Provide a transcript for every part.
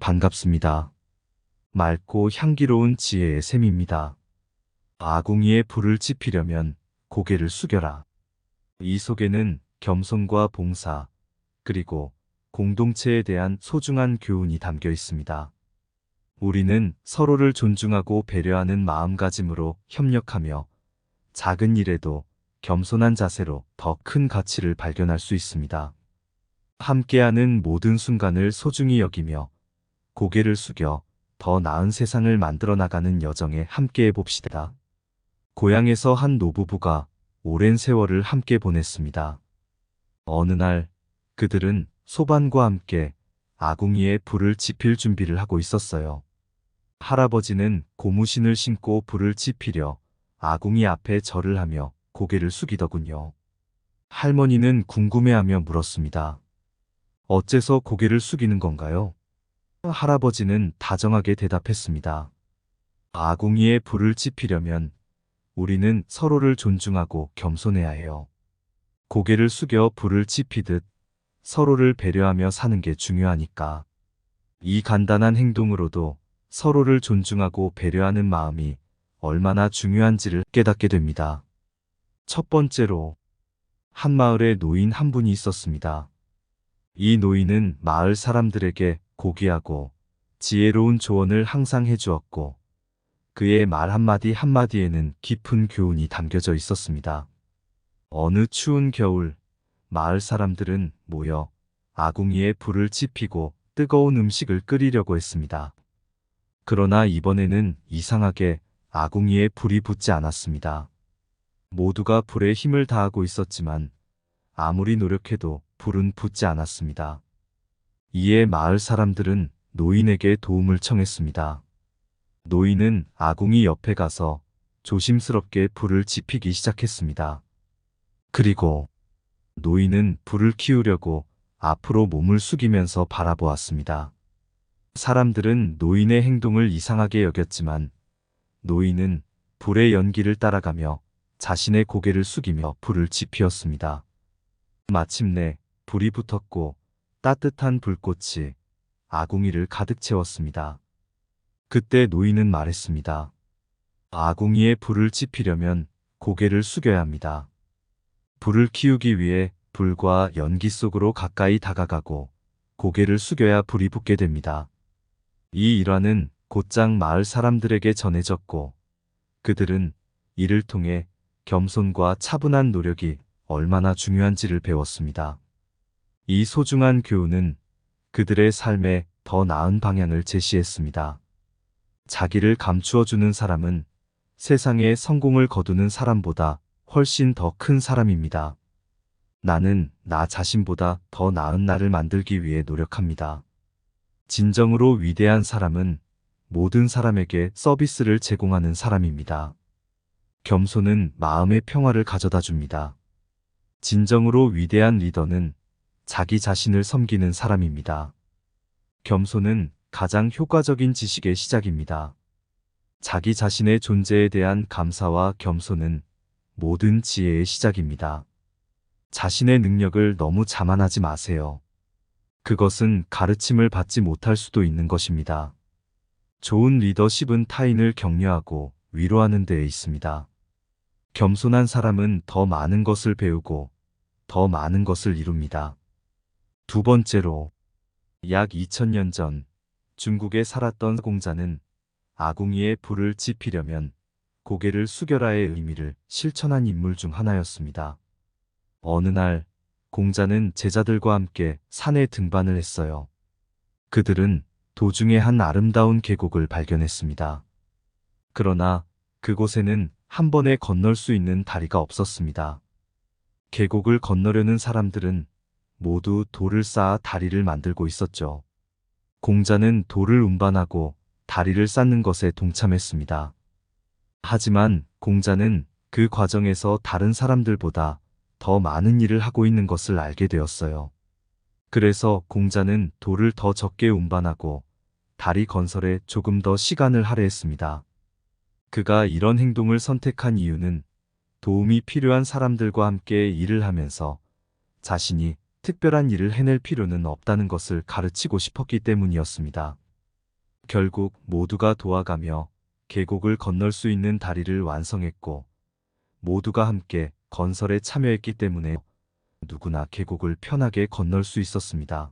반갑습니다. 맑고 향기로운 지혜의 샘입니다. 아궁이에 불을 지피려면 고개를 숙여라. 이 속에는 겸손과 봉사, 그리고 공동체에 대한 소중한 교훈이 담겨 있습니다. 우리는 서로를 존중하고 배려하는 마음가짐으로 협력하며 작은 일에도 겸손한 자세로 더 큰 가치를 발견할 수 있습니다. 함께하는 모든 순간을 소중히 여기며 고개를 숙여 더 나은 세상을 만들어 나가는 여정에 함께해 봅시다. 고향에서 한 노부부가 오랜 세월을 함께 보냈습니다. 어느 날 그들은 소반과 함께 아궁이에 불을 지필 준비를 하고 있었어요. 할아버지는 고무신을 신고 불을 지피려 아궁이 앞에 절을 하며 고개를 숙이더군요. 할머니는 궁금해하며 물었습니다. 어째서 고개를 숙이는 건가요? 할아버지는 다정하게 대답했습니다. 아궁이에 불을 지피려면 우리는 서로를 존중하고 겸손해야 해요. 고개를 숙여 불을 지피듯 서로를 배려하며 사는 게 중요하니까. 이 간단한 행동으로도 서로를 존중하고 배려하는 마음이 얼마나 중요한지를 깨닫게 됩니다. 첫 번째로, 한 마을에 노인 한 분이 있었습니다. 이 노인은 마을 사람들에게 고귀하고 지혜로운 조언을 항상 해주었고, 그의 말 한마디 한마디에는 깊은 교훈이 담겨져 있었습니다. 어느 추운 겨울, 마을 사람들은 모여 아궁이에 불을 지피고 뜨거운 음식을 끓이려고 했습니다. 그러나 이번에는 이상하게 아궁이에 불이 붙지 않았습니다. 모두가 불에 힘을 다하고 있었지만 아무리 노력해도 불은 붙지 않았습니다. 이에 마을 사람들은 노인에게 도움을 청했습니다. 노인은 아궁이 옆에 가서 조심스럽게 불을 지피기 시작했습니다. 그리고 노인은 불을 키우려고 앞으로 몸을 숙이면서 바라보았습니다. 사람들은 노인의 행동을 이상하게 여겼지만 노인은 불의 연기를 따라가며 자신의 고개를 숙이며 불을 지피었습니다. 마침내 불이 붙었고 따뜻한 불꽃이 아궁이를 가득 채웠습니다. 그때 노인은 말했습니다. 아궁이에 불을 지피려면 고개를 숙여야 합니다. 불을 키우기 위해 불과 연기 속으로 가까이 다가가고 고개를 숙여야 불이 붙게 됩니다. 이 일화는 곧장 마을 사람들에게 전해졌고 그들은 이를 통해 겸손과 차분한 노력이 얼마나 중요한지를 배웠습니다. 이 소중한 교훈은 그들의 삶에 더 나은 방향을 제시했습니다. 자기를 감추어주는 사람은 세상에 성공을 거두는 사람보다 훨씬 더 큰 사람입니다. 나는 나 자신보다 더 나은 나를 만들기 위해 노력합니다. 진정으로 위대한 사람은 모든 사람에게 서비스를 제공하는 사람입니다. 겸손은 마음의 평화를 가져다 줍니다. 진정으로 위대한 리더는 자기 자신을 섬기는 사람입니다. 겸손은 가장 효과적인 지식의 시작입니다. 자기 자신의 존재에 대한 감사와 겸손은 모든 지혜의 시작입니다. 자신의 능력을 너무 자만하지 마세요. 그것은 가르침을 받지 못할 수도 있는 것입니다. 좋은 리더십은 타인을 격려하고 위로하는 데에 있습니다. 겸손한 사람은 더 많은 것을 배우고 더 많은 것을 이룹니다. 두 번째로, 약 2000년 전 중국에 살았던 공자는 아궁이에 불을 지피려면 고개를 숙여라의 의미를 실천한 인물 중 하나였습니다. 어느 날 공자는 제자들과 함께 산에 등반을 했어요. 그들은 도중에 한 아름다운 계곡을 발견했습니다. 그러나 그곳에는 한 번에 건널 수 있는 다리가 없었습니다. 계곡을 건너려는 사람들은 모두 돌을 쌓아 다리를 만들고 있었죠. 공자는 돌을 운반하고 다리를 쌓는 것에 동참했습니다. 하지만 공자는 그 과정에서 다른 사람들보다 더 많은 일을 하고 있는 것을 알게 되었어요. 그래서 공자는 돌을 더 적게 운반하고 다리 건설에 조금 더 시간을 할애했습니다. 그가 이런 행동을 선택한 이유는 도움이 필요한 사람들과 함께 일을 하면서 자신이 특별한 일을 해낼 필요는 없다는 것을 가르치고 싶었기 때문이었습니다. 결국 모두가 도와가며 계곡을 건널 수 있는 다리를 완성했고, 모두가 함께 건설에 참여했기 때문에 누구나 계곡을 편하게 건널 수 있었습니다.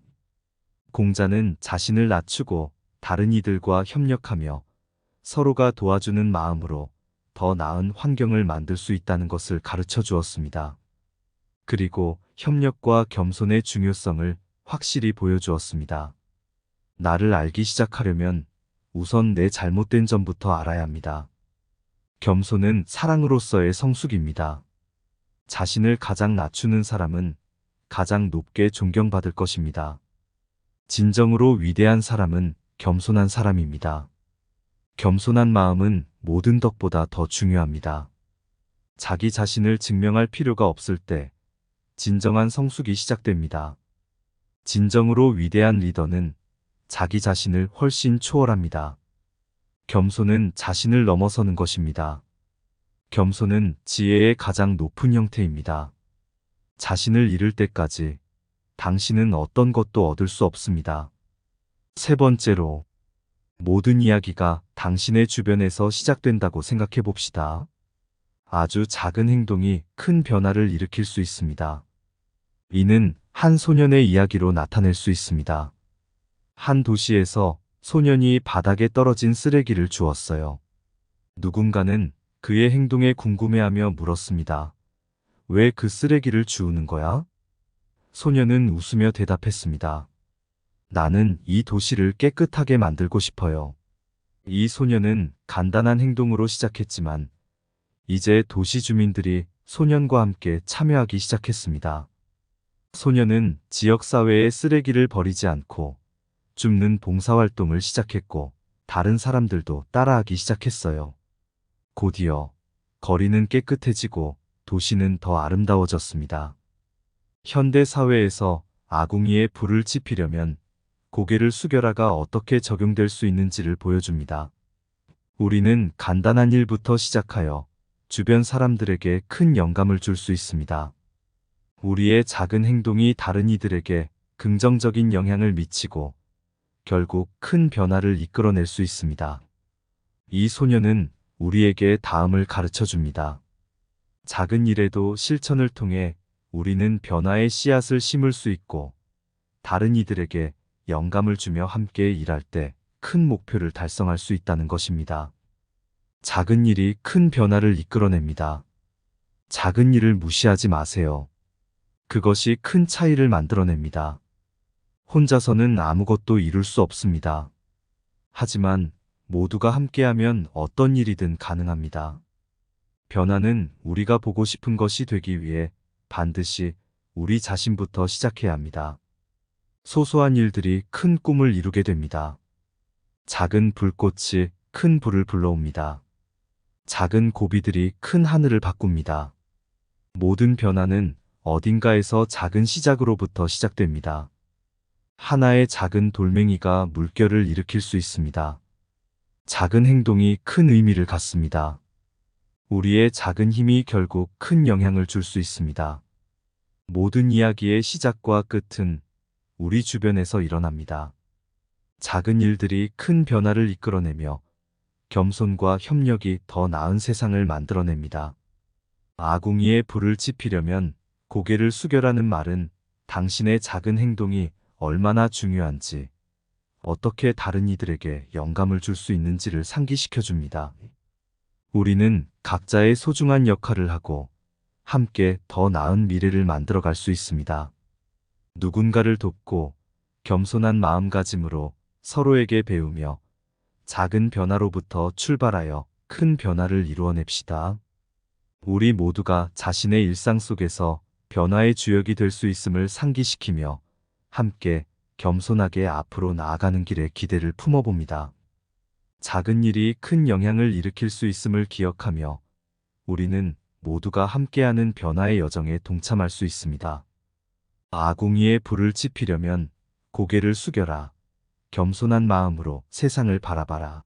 공자는 자신을 낮추고 다른 이들과 협력하며 서로가 도와주는 마음으로 더 나은 환경을 만들 수 있다는 것을 가르쳐 주었습니다. 그리고 협력과 겸손의 중요성을 확실히 보여주었습니다. 나를 알기 시작하려면 우선 내 잘못된 점부터 알아야 합니다. 겸손은 사랑으로서의 성숙입니다. 자신을 가장 낮추는 사람은 가장 높게 존경받을 것입니다. 진정으로 위대한 사람은 겸손한 사람입니다. 겸손한 마음은 모든 덕보다 더 중요합니다. 자기 자신을 증명할 필요가 없을 때 진정한 성숙이 시작됩니다. 진정으로 위대한 리더는 자기 자신을 훨씬 초월합니다. 겸손은 자신을 넘어서는 것입니다. 겸손은 지혜의 가장 높은 형태입니다. 자신을 잃을 때까지 당신은 어떤 것도 얻을 수 없습니다. 세 번째로, 모든 이야기가 당신의 주변에서 시작된다고 생각해 봅시다. 아주 작은 행동이 큰 변화를 일으킬 수 있습니다. 이는 한 소년의 이야기로 나타낼 수 있습니다. 한 도시에서 소년이 바닥에 떨어진 쓰레기를 주웠어요. 누군가는 그의 행동에 궁금해하며 물었습니다. 왜 그 쓰레기를 주우는 거야? 소년은 웃으며 대답했습니다. 나는 이 도시를 깨끗하게 만들고 싶어요. 이 소년은 간단한 행동으로 시작했지만 이제 도시 주민들이 소년과 함께 참여하기 시작했습니다. 소년은 지역사회에 쓰레기를 버리지 않고 줍는 봉사활동을 시작했고 다른 사람들도 따라하기 시작했어요. 곧이어 거리는 깨끗해지고 도시는 더 아름다워졌습니다. 현대 사회에서 아궁이에 불을 지피려면 고개를 숙여라가 어떻게 적용될 수 있는지를 보여줍니다. 우리는 간단한 일부터 시작하여 주변 사람들에게 큰 영감을 줄 수 있습니다. 우리의 작은 행동이 다른 이들에게 긍정적인 영향을 미치고 결국 큰 변화를 이끌어낼 수 있습니다. 이 소년은 우리에게 다음을 가르쳐 줍니다. 작은 일에도 실천을 통해 우리는 변화의 씨앗을 심을 수 있고 다른 이들에게 영감을 주며 함께 일할 때 큰 목표를 달성할 수 있다는 것입니다. 작은 일이 큰 변화를 이끌어냅니다. 작은 일을 무시하지 마세요. 그것이 큰 차이를 만들어냅니다. 혼자서는 아무것도 이룰 수 없습니다. 하지만 모두가 함께하면 어떤 일이든 가능합니다. 변화는 우리가 보고 싶은 것이 되기 위해 반드시 우리 자신부터 시작해야 합니다. 소소한 일들이 큰 꿈을 이루게 됩니다. 작은 불꽃이 큰 불을 불러옵니다. 작은 고비들이 큰 하늘을 바꿉니다. 모든 변화는 어딘가에서 작은 시작으로부터 시작됩니다. 하나의 작은 돌멩이가 물결을 일으킬 수 있습니다. 작은 행동이 큰 의미를 갖습니다. 우리의 작은 힘이 결국 큰 영향을 줄 수 있습니다. 모든 이야기의 시작과 끝은 우리 주변에서 일어납니다. 작은 일들이 큰 변화를 이끌어내며 겸손과 협력이 더 나은 세상을 만들어냅니다. 아궁이에 불을 지피려면 고개를 숙여라는 말은 당신의 작은 행동이 얼마나 중요한지, 어떻게 다른 이들에게 영감을 줄 수 있는지를 상기시켜 줍니다. 우리는 각자의 소중한 역할을 하고 함께 더 나은 미래를 만들어갈 수 있습니다. 누군가를 돕고 겸손한 마음가짐으로 서로에게 배우며 작은 변화로부터 출발하여 큰 변화를 이루어냅시다. 우리 모두가 자신의 일상 속에서 변화의 주역이 될 수 있음을 상기시키며 함께 겸손하게 앞으로 나아가는 길에 기대를 품어봅니다. 작은 일이 큰 영향을 일으킬 수 있음을 기억하며 우리는 모두가 함께하는 변화의 여정에 동참할 수 있습니다. 아궁이에 불을 지피려면 고개를 숙여라. 겸손한 마음으로 세상을 바라봐라.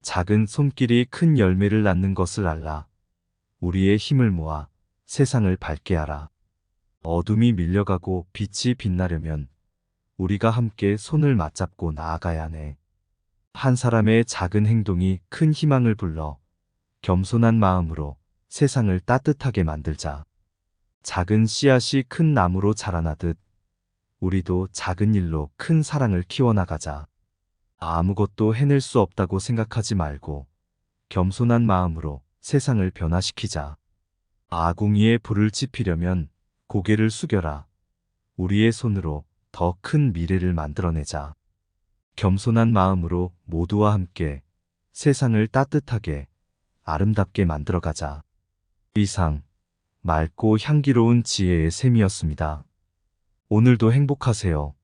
작은 손길이 큰 열매를 낳는 것을 알라. 우리의 힘을 모아 세상을 밝게 하라. 어둠이 밀려가고 빛이 빛나려면 우리가 함께 손을 맞잡고 나아가야 하네. 한 사람의 작은 행동이 큰 희망을 불러 겸손한 마음으로 세상을 따뜻하게 만들자. 작은 씨앗이 큰 나무로 자라나듯 우리도 작은 일로 큰 사랑을 키워나가자. 아무것도 해낼 수 없다고 생각하지 말고 겸손한 마음으로 세상을 변화시키자. 아궁이에 불을 지피려면 고개를 숙여라. 우리의 손으로 더 큰 미래를 만들어내자. 겸손한 마음으로 모두와 함께 세상을 따뜻하게 아름답게 만들어가자. 이상 맑고 향기로운 지혜의 샘이었습니다. 오늘도 행복하세요.